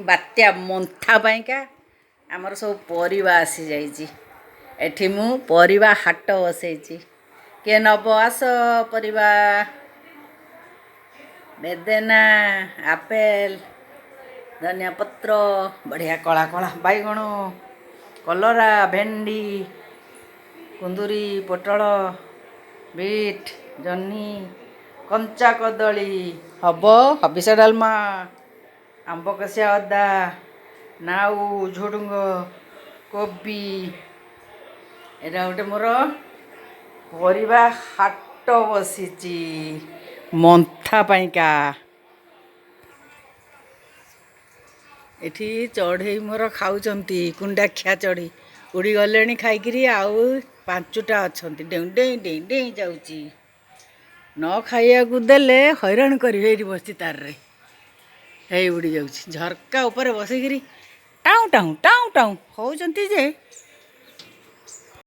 ବାତ୍ୟା ମନ୍ଥା ପାଇଁକା ଆମର ସବୁ ପରିବା ଆସିଯାଇଛି। ଏଠି ମୁଁ ପରିବା ହାଟ ବସେଇଛି। କିଏ ନେବ ଆସ ପରିବା। ବେଦେନା, ଆପେଲ, ଧନିଆ ପତ୍ର, ବଢ଼ିଆ କଳା କଳା ବାଇଗଣ, କଲରା, ଭେଣ୍ଡି, କୁନ୍ଦୁରି, ପୋଟଳ, ବିଟ୍, ଜହ୍ନି, କଞ୍ଚା କଦଳୀ, ହବିଷ ଡାଲମା, ଆମ୍ବ କଷିଆ ଅଦା, ନାଉ, ଝୁଡ଼ୁଙ୍ଗ, କୋବି। ଏଇଟା ଗୋଟେ ମୋର ପରିବା ହାଟ ବସିଛି ମନ୍ଥା ପାଇଁକା। ଏଠି ଚଢ଼େଇ ମୋର ଖାଉଛନ୍ତି କୁଣ୍ଡାଖିଆ ଚଢ଼େଇ ଉଡ଼ିଗଲେଣି ଖାଇକିରି। ଆଉ 5ଟା ଅଛନ୍ତି। ଡେଇଁ ଡେଇଁ ଡେଇଁ ଡେଇଁ ଯାଉଛି। ନ ଖାଇବାକୁ ଦେଲେ ହଇରାଣ କରିବେ। ଏଇଠି ବସିଛି ତାରରେ ହେଇ ଉଡ଼ି ଯାଉଛି। ଝରକା ଉପରେ ବସିକିରି ଟାଉଁ ଟାଉଁ ଟାଉଁ ଟାଉଁ ହେଉଛନ୍ତି ଯେ